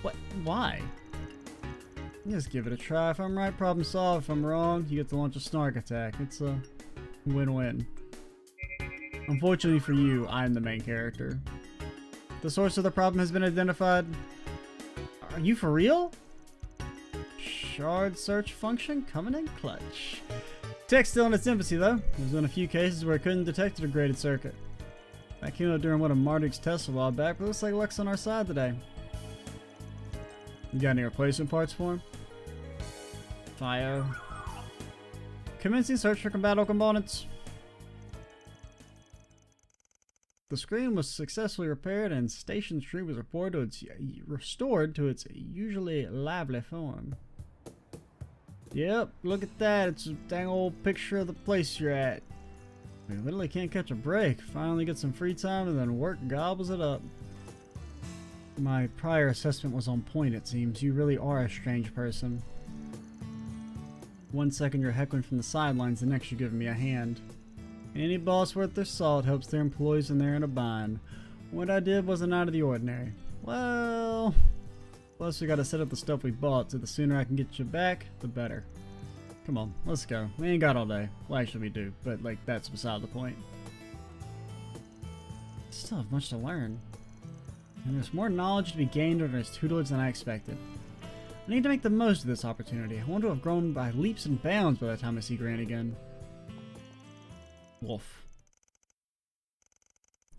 What? Why? Just give it a try. If I'm right, problem solved. If I'm wrong, you get to launch a snark attack. It's a win-win. Unfortunately for you, I'm the main character. The source of the problem has been identified. Are you for real? Shard search function coming in clutch. Tech's still in its infancy though. There's been a few cases where it couldn't detect a degraded circuit. That came out during one of Marduk's tests a while back, but looks like luck's on our side today. You got any replacement parts for him? Fio. Commencing search for compatible components. The screen was successfully repaired and Station Street was restored to its usually lively form. Yep, look at that. It's a dang old picture of the place you're at. We literally can't catch a break. Finally get some free time and then work gobbles it up. My prior assessment was on point, it seems. You really are a strange person. 1 second you're heckling from the sidelines, the next you're giving me a hand. Any boss worth their salt helps their employees when they're in a bind. What I did wasn't out of the ordinary. Well, plus we gotta set up the stuff we bought, so the sooner I can get you back, the better. Come on, let's go. We ain't got all day. Well, actually we do, but like that's beside the point. Still have much to learn. And there's more knowledge to be gained under his tutelage than I expected. I need to make the most of this opportunity. I want to have grown by leaps and bounds by the time I see Grant again. Wolf.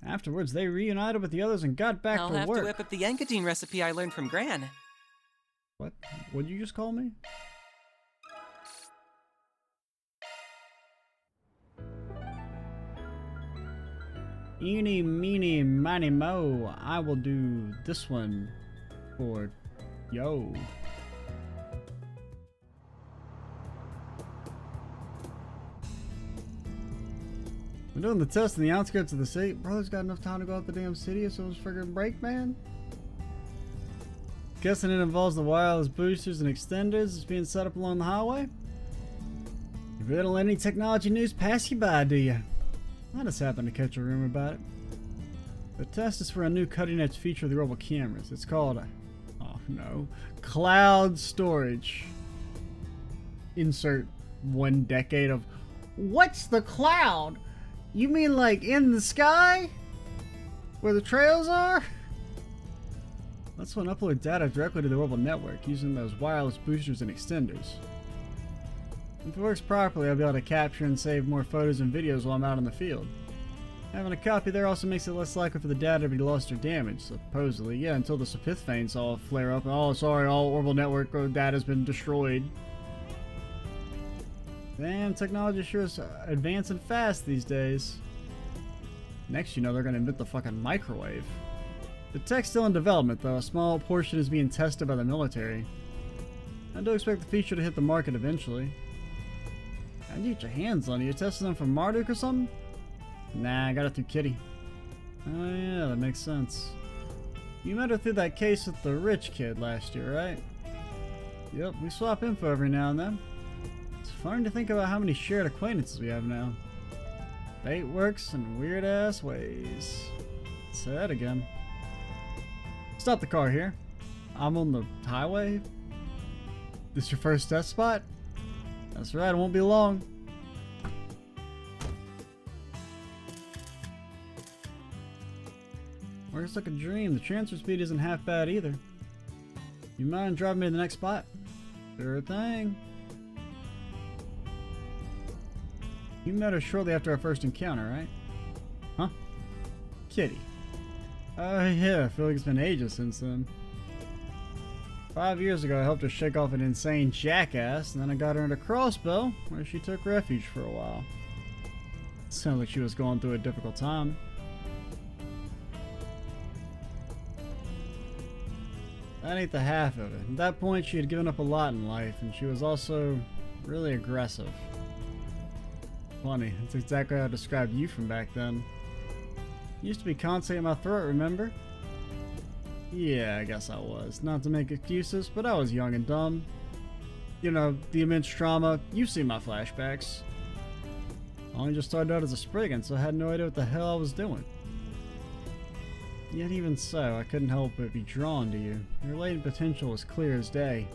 Afterwards, they reunited with the others and got back I'll to have work. to whip up the Yankadine recipe I learned from Gran. What? What'd you just call me? Eeny, meeny, miny, mo. I will do this one for yo. We're doing the test in the outskirts of the city. Brother's got enough time to go out the damn city so it's friggin' break, man. Guessing it involves the wireless boosters and extenders that's being set up along the highway. You really don't let any technology news pass you by, do you? I just happened to catch a rumor about it. The test is for a new cutting-edge feature of the Robo cameras. It's called, oh no, cloud storage. Insert 1 decade of, what's the cloud? You mean like in the sky? Where the trails are? That's when upload data directly to the Robo network using those wireless boosters and extenders. If it works properly, I'll be able to capture and save more photos and videos while I'm out in the field. Having a copy there also makes it less likely for the data to be lost or damaged, supposedly. Yeah, until the Sapith veins all flare up. Oh, sorry, all Orbital network data has been destroyed. Damn, technology sure is advancing fast these days. Next, you know, they're gonna invent the fucking microwave. The tech's still in development, though. A small portion is being tested by the military. I do expect the feature to hit the market eventually. How'd you get your hands on it? You testing them from Marduk or something? Nah, I got it through Kitty. Oh yeah, that makes sense. You met her through that case with the rich kid last year, right? Yep, we swap info every now and then. It's fun to think about how many shared acquaintances we have now. Fate works in weird-ass ways. Say that again. Stop the car here. I'm on the highway. This your first test spot? That's right, it won't be long. Works like a dream. The transfer speed isn't half bad either. You mind driving me to the next spot? Sure thing. You met her shortly after our first encounter, right? Huh? Kitty. Oh yeah, I feel like it's been ages since then. 5 years ago I helped her shake off an insane jackass, and then I got her into Crossbow, where she took refuge for a while. Sounds like she was going through a difficult time. That ain't the half of it. At that point she had given up a lot in life, and she was also really aggressive. Funny, that's exactly how I described you from back then. Used to be constantly in my throat, remember? Yeah, I guess I was. Not to make excuses, but I was young and dumb. You know, the immense trauma. You've seen my flashbacks. I only just started out as a spriggan, so I had no idea what the hell I was doing. Yet even so, I couldn't help but be drawn to you. Your latent potential was clear as day.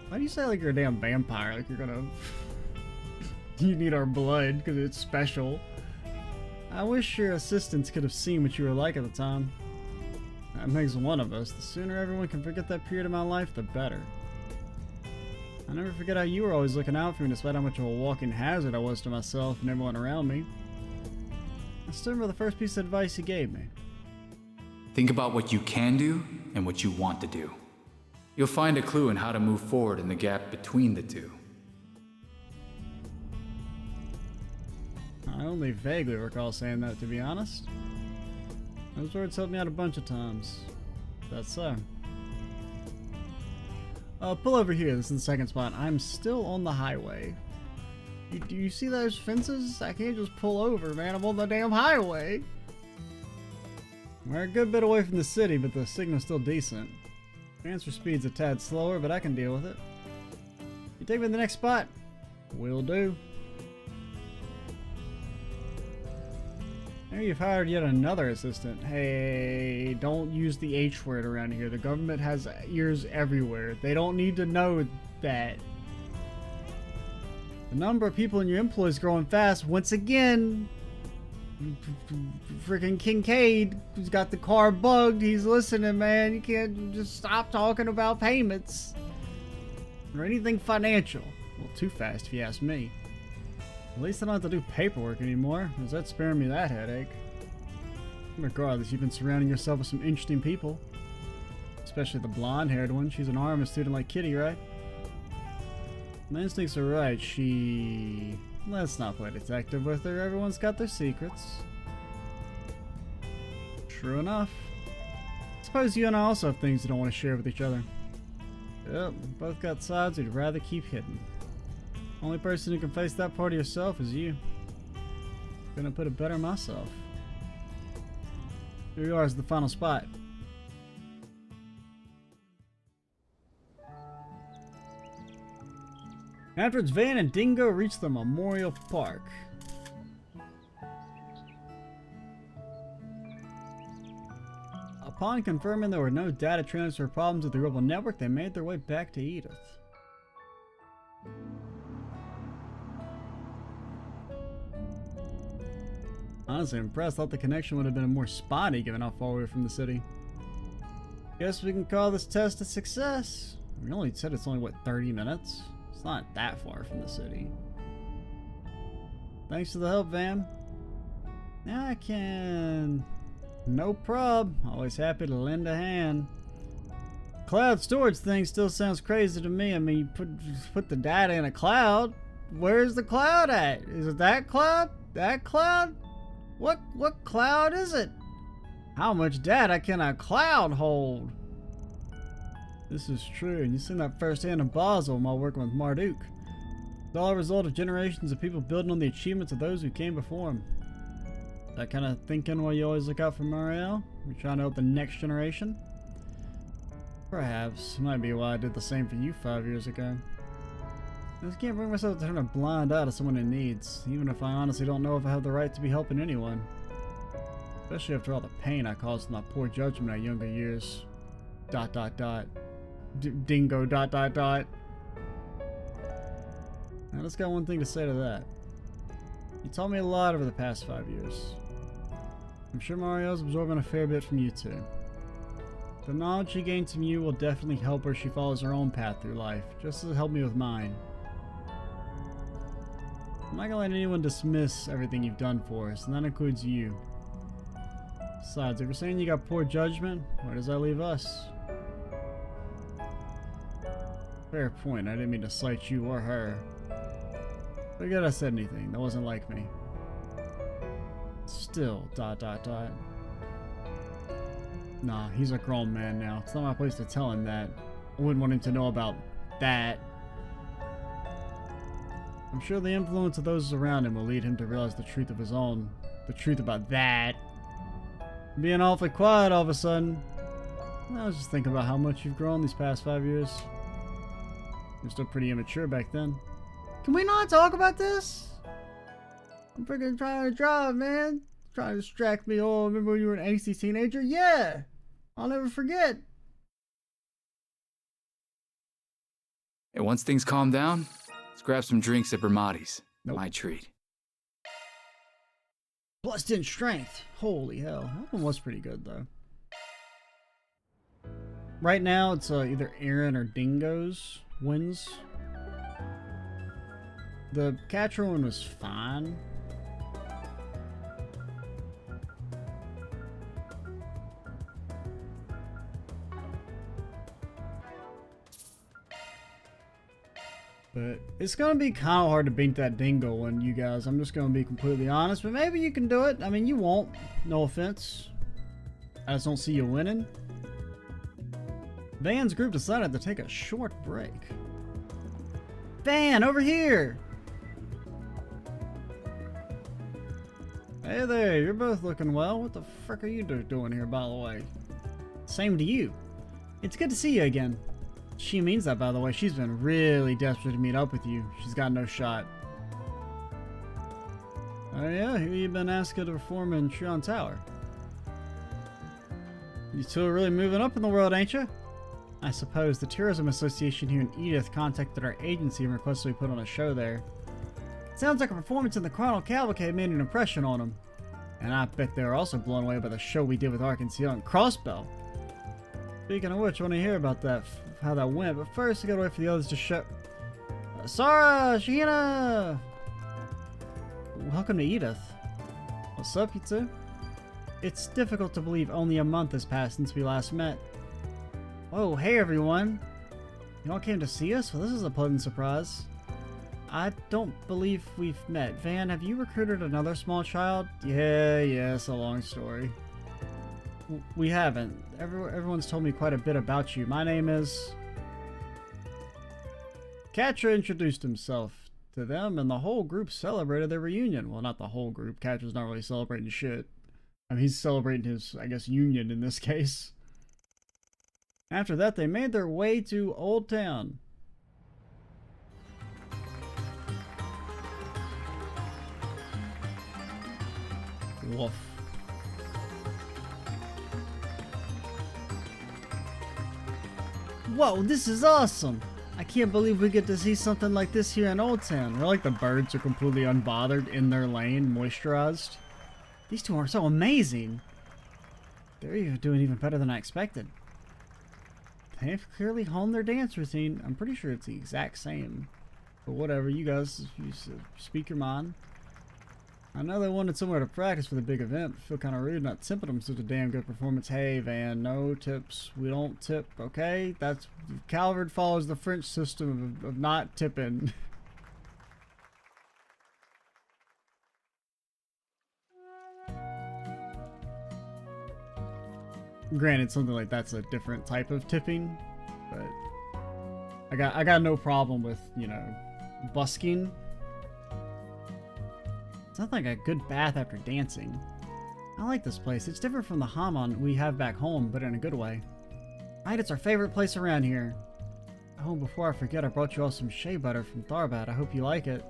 Why do you say like you're a damn vampire? Like you're gonna... You need our blood, because it's special. I wish your assistants could have seen what you were like at the time. That makes one of us. The sooner everyone can forget that period of my life, the better. I'll never forget how you were always looking out for me despite how much of a walking hazard I was to myself and everyone around me. I still remember the first piece of advice you gave me. Think about what you can do and what you want to do. You'll find a clue in how to move forward in the gap between the two. I only vaguely recall saying that, to be honest. Those words helped me out a bunch of times. That's so. Pull over here. This is the second spot. I'm still on the highway. Do you see those fences? I can't just pull over, man. I'm on the damn highway. We're a good bit away from the city, but the signal's still decent. Transfer speed's a tad slower, but I can deal with it. You take me to the next spot? Will do. Now you've hired yet another assistant. Hey, don't use the H word around here. The government has ears everywhere. They don't need to know that. The number of people in your employ is growing fast. Once again, freaking Kincaid, who's got the car bugged, he's listening, man. You can't just stop talking about payments or anything financial. Well, too fast if you ask me. At least I don't have to do paperwork anymore, because that's sparing me that headache. Regardless, you've been surrounding yourself with some interesting people. Especially the blonde-haired one. She's an RMA student like Kitty, right? My instincts are right. Let's not play detective with her. Everyone's got their secrets. True enough. Suppose you and I also have things you don't want to share with each other. Yep, both got sides we'd rather keep hidden. Only person who can face that part of yourself is you. Couldn't put it better myself. Here you are as the final spot. Afterwards, Van and Dingo reach the Memorial Park. Upon confirming there were no data transfer problems with the global network, they made their way back to Edith. Honestly impressed. Thought the connection would have been more spotty given how far we were from the city. Guess we can call this test a success. We only said it's only, what, 30 minutes? It's not that far from the city. Thanks for the help, Van. Now I can... No prob. Always happy to lend a hand. Cloud storage thing still sounds crazy to me. I mean, you put the data in a cloud. Where's the cloud at? Is it that cloud? That cloud? What cloud is it? How much data can a cloud hold? This is true, and you've seen that firsthand in Basel while working with Marduk. It's all a result of generations of people building on the achievements of those who came before them. That kind of thinking why you always look out for Mariel? You're trying to help the next generation? Perhaps. Might be why I did the same for you 5 years ago. I just can't bring myself to turn a blind eye to someone in needs, even if I honestly don't know if I have the right to be helping anyone. Especially after all the pain I caused in my poor judgment at younger years. ... Dingo ... I just got one thing to say to that. You taught me a lot over the past 5 years. I'm sure Mario's absorbing a fair bit from you too. The knowledge she gains from you will definitely help her as she follows her own path through life, just as it helped me with mine. I'm not gonna let anyone dismiss everything you've done for us, and that includes you. Besides, if you're saying you got poor judgment, where does that leave us? Fair point, I didn't mean to slight you or her. Forget I said anything, that wasn't like me. Still, ... Nah, he's a grown man now. It's not my place to tell him that. I wouldn't want him to know about that. I'm sure the influence of those around him will lead him to realize the truth of his own. The truth about that. Being awfully quiet all of a sudden. I was just thinking about how much you've grown these past 5 years. You're still pretty immature back then. Can we not talk about this? I'm freaking trying to drive, man. Trying to distract me. Oh, remember when you were an angsty teenager? Yeah! I'll never forget. And once things calm down, let's grab some drinks at Bramati's. Nope. My treat. Plus 10 strength. Holy hell. That one was pretty good, though. Right now, it's either Aaron or Dingo's wins. The catcher one was fine. But it's going to be kind of hard to beat that Dingo one, you guys. I'm just going to be completely honest. But maybe you can do it. I mean, you won't. No offense. I just don't see you winning. Van's group decided to take a short break. Van, over here! Hey there, you're both looking well. What the frick are you doing here, by the way? Same to you. It's good to see you again. She means that, by the way. She's been really desperate to meet up with you. She's got no shot. Oh yeah, who you been asked to perform in Trion Tower? You two are really moving up in the world, ain't you? I suppose the Tourism Association here in Edith contacted our agency and requested we put on a show there. Sounds like a performance in the Chronal Cavalcade made an impression on them. And I bet they were also blown away by the show we did with Arkansas and Crossbell. Speaking of which, I want to hear about that, how that went, but first I gotta wait for the others to show. Sarah! Sheena! welcome to Edith. What's up, you two? It's difficult to believe only a month has passed since we last met. Oh, hey everyone! You all came to see us? Well, this is a pleasant surprise. I don't believe we've met. Van, have you recruited another small child? Yeah, it's a long story. We haven't. Everyone's told me quite a bit about you. My name is... Katra introduced himself to them, and the whole group celebrated their reunion. Well, not the whole group. Katra's not really celebrating shit. I mean, he's celebrating his, I guess, union in this case. After that, they made their way to Old Town. Woof. Whoa, this is awesome! I can't believe we get to see something like this here in Old Town. Where like the birds are completely unbothered in their lane, moisturized. These two are so amazing. They're doing even better than I expected. They've clearly honed their dance routine. I'm pretty sure it's the exact same. But whatever, you guys, you speak your mind. I know they wanted somewhere to practice for the big event. I feel kind of rude not tipping them such a damn good performance. Hey, Van, no tips. We don't tip, okay? That's... Calvert follows the French system of not tipping. Granted, something like that's a different type of tipping, but I got no problem with, you know, busking. It's not like a good bath after dancing. I like this place. It's different from the Hammam we have back home, but in a good way. Right, it's our favorite place around here. Oh, before I forget, I brought you all some shea butter from Tharbad. I hope you like it.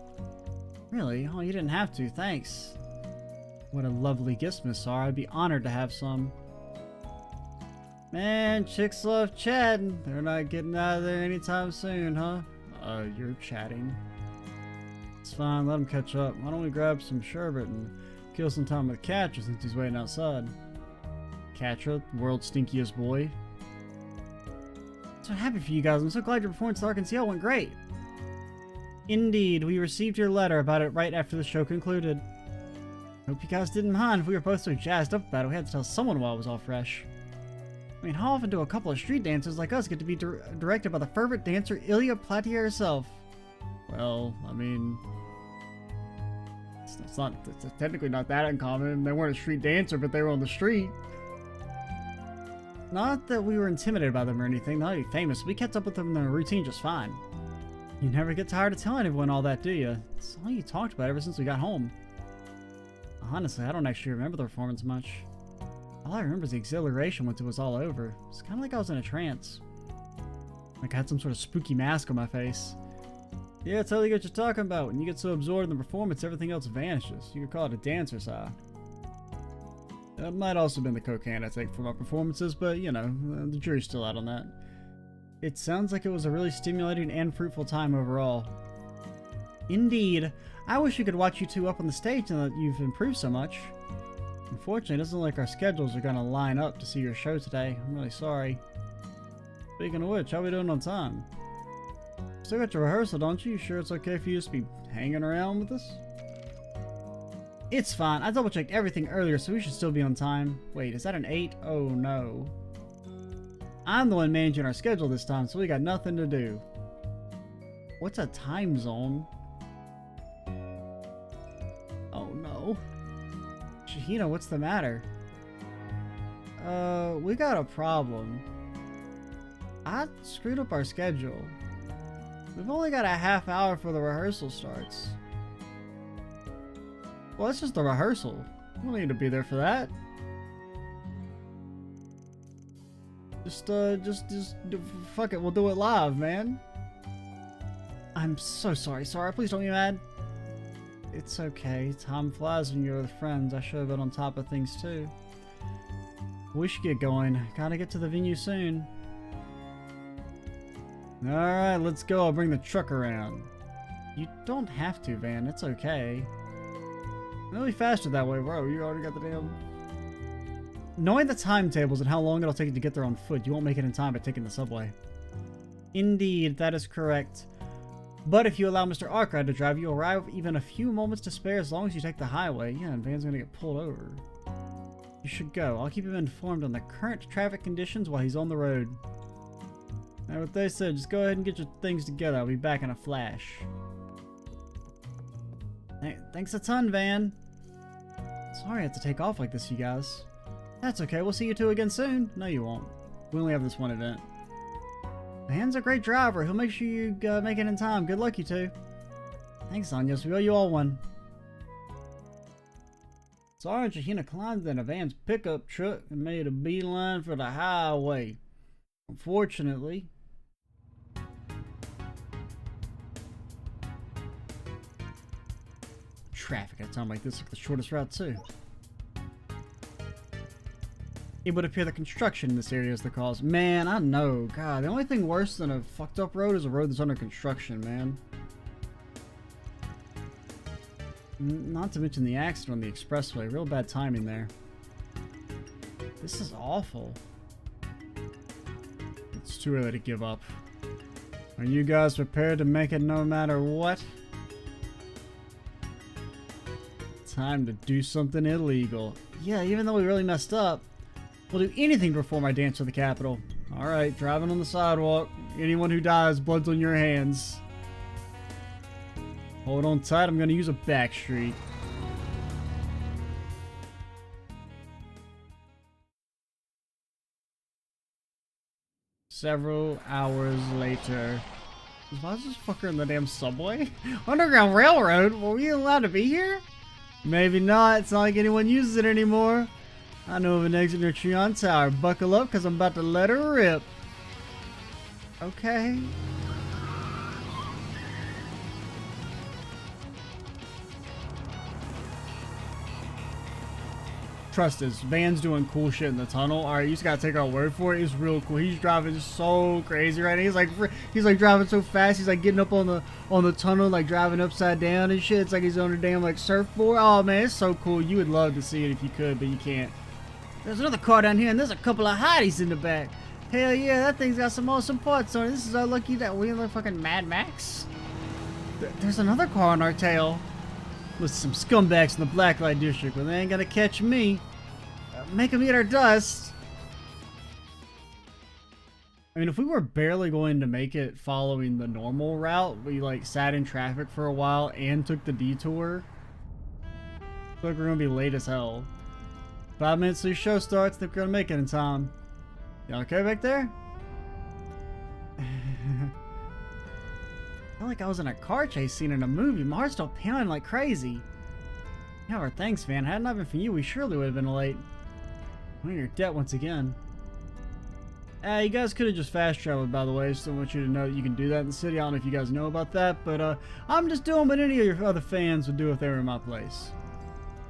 Really? Oh, you didn't have to. Thanks. What a lovely gift, Miss Sarah. I'd be honored to have some. Man, chicks love chatting. They're not getting out of there anytime soon, huh? You're chatting. It's fine, let him catch up. Why don't we grab some sherbet and kill some time with Katra since he's waiting outside? Katra, world's stinkiest boy. So happy for you guys. I'm so glad your performance at Arkansas went great. Indeed, we received your letter about it right after the show concluded. Hope you guys didn't mind if we were both so jazzed up about it. We had to tell someone while it was all fresh. I mean, how often do a couple of street dancers like us get to be directed by the fervent dancer Ilya Platier herself? Well, I mean, it's technically not that uncommon. They weren't a street dancer, but they were on the street. Not that we were intimidated by them or anything. They're not famous. We kept up with them in their routine just fine. You never get tired of telling everyone all that, do you? It's all you talked about ever since we got home. Honestly, I don't actually remember the performance much. All I remember is the exhilaration once it was all over. It's kind of like I was in a trance. Like I had some sort of spooky mask on my face. Yeah, I totally get what you're talking about. When you get so absorbed in the performance, everything else vanishes. You could call it a dancer's eye. That might also have been the cocaine I take for my performances, but, you know, the jury's still out on that. It sounds like it was a really stimulating and fruitful time overall. Indeed. I wish we could watch you two up on the stage now that you've improved so much. Unfortunately, it doesn't look like our schedules are going to line up to see your show today. I'm really sorry. Speaking of which, how are we doing on time? Still got your rehearsal, don't you? You sure it's okay for you to just be hanging around with us? It's fine. I double-checked everything earlier, so we should still be on time. Wait, is that an 8? Oh, no. I'm the one managing our schedule this time, so we got nothing to do. What's a time zone? Oh, no. Shahina, what's the matter? We got a problem. I screwed up our schedule. We've only got a half hour for the rehearsal starts. Well, it's just the rehearsal. We don't need to be there for that. Just fuck it, we'll do it live, man. I'm so sorry, Sarah, please don't be mad. It's okay, time flies when you're with friends. I should have been on top of things too. We should get going. Gotta get to the venue soon. Alright, let's go. I'll bring the truck around. You don't have to, Van. It's okay. It'll be faster that way, bro. You already got the damn... Knowing the timetables and how long it'll take you to get there on foot, you won't make it in time by taking the subway. Indeed, that is correct. But if you allow Mr. Arkwright to drive, you'll arrive with even a few moments to spare as long as you take the highway. Yeah, and Van's gonna get pulled over. You should go. I'll keep him informed on the current traffic conditions while he's on the road. Now, what they said, just go ahead and get your things together. I'll be back in a flash. Hey, thanks a ton, Van. Sorry I had to take off like this, you guys. That's okay. We'll see you two again soon. No, you won't. We only have this one event. Van's a great driver. He'll make sure you make it in time. Good luck, you two. Thanks, Anyos. We owe you all one. Sergeant Shahina climbed in a Van's pickup truck and made a beeline for the highway. Unfortunately, traffic at a time like this took the shortest route too. It would appear the construction in this area is the cause. Man, I know. God, the only thing worse than a fucked up road is a road that's under construction, man. Not to mention the accident on the expressway. Real bad timing there. This is awful. It's too early to give up. Are you guys prepared to make it no matter what? Time to do something illegal. Yeah, even though we really messed up, we'll do anything to reform our dance for the Capitol. Alright, driving on the sidewalk. Anyone who dies, blood's on your hands. Hold on tight, I'm gonna use a back street. Several hours later. Why is this fucker in the damn subway? Underground Railroad? Were we allowed to be here? Maybe not. It's not like anyone uses it anymore. I know of an exit near Treon Tower. Buckle up, because I'm about to let her rip. Okay. Trust us, Van's doing cool shit in the tunnel. Alright, you just gotta take our word for it. It's real cool. He's driving so crazy right now. He's like driving so fast. He's like getting up on the tunnel, like driving upside down and shit. It's like he's on a damn like surfboard. Oh man, it's so cool. You would love to see it if you could, but you can't. There's another car down here, and there's a couple of hotties in the back. Hell yeah, that thing's got some awesome parts on it. This is our lucky that we look fucking Mad Max. There's another car on our tail. With some scumbags in the Blacklight District, but they ain't gonna catch me. Make them eat our dust. I mean, if we were barely going to make it following the normal route, we like sat in traffic for a while and took the detour, I feel like we're gonna be late as hell. 5 minutes till your show starts. Think we're gonna make it in time. Y'all okay back there? I felt like I was in a car chase scene in a movie. My heart's still pounding like crazy. Yeah, our thanks, Van. Had it not been for you, we surely would have been late. We're in your debt once again. You guys could have just fast traveled, by the way. Still want you to know that you can do that in the city. I don't know if you guys know about that, but I'm just doing what any of your other fans would do if they were in my place.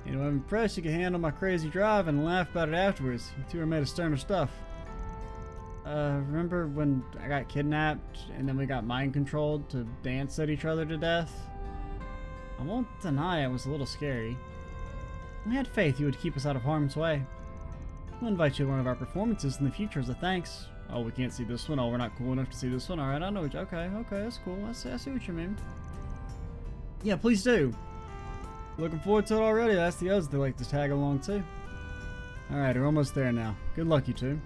You know, I'm impressed you can handle my crazy drive and laugh about it afterwards. You two are made of sterner stuff. Remember when I got kidnapped and then we got mind controlled to dance at each other to death? I won't deny it was a little scary. We had faith you would keep us out of harm's way. We'll invite you to one of our performances in the future as a thanks. Oh, we can't see this one. Oh, we're not cool enough to see this one. Alright, I know what you... Okay, that's cool. I see what you mean. Yeah, please do. Looking forward to it already. That's the others that like to tag along too. Alright, we're almost there now. Good luck, you two.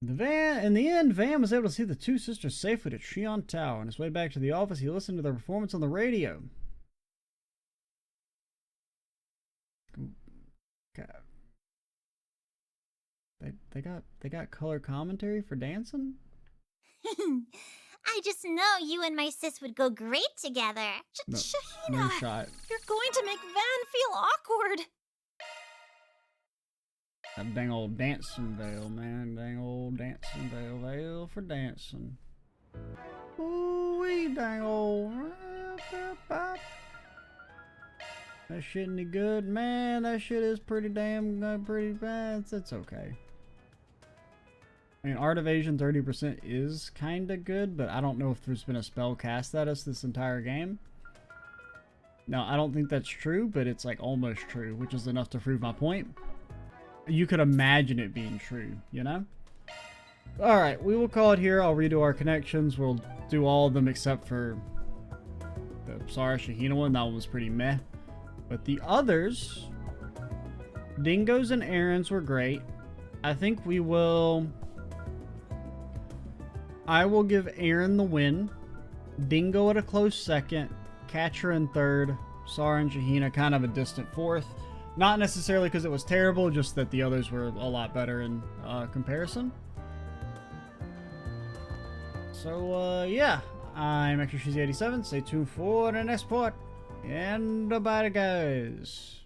In the end, Van was able to see the two sisters safely to Treon Tower. On his way back to the office, he listened to their performance on the radio. God. They got color commentary for dancing? I just know you and my sis would go great together. Shahina, No shot. you're going to make Van feel awkward. That dang old dancing veil, man. Dang old dancing veil. Veil for dancing. Ooh-wee, dang old. That shit any good? Man, that shit is pretty damn pretty bad. It's okay. I mean, Art Evasion 30% is kinda good, but I don't know if there's been a spell cast at us this entire game. No, I don't think that's true, but it's like almost true, which is enough to prove my point. You could imagine it being true, you know? Alright, we will call it here. I'll redo our connections. We'll do all of them except for the Sarah Shahina one. That one was pretty meh. But the others, Dingo's and Aaron's were great. I think we will... I will give Aaron the win. Dingo at a close second. Catcher in third. Sarah and Shahina kind of a distant fourth. Not necessarily because it was terrible, just that the others were a lot better in comparison. So, yeah. I'm Extra Cheesy 87. Stay tuned for the next part. And bye, guys.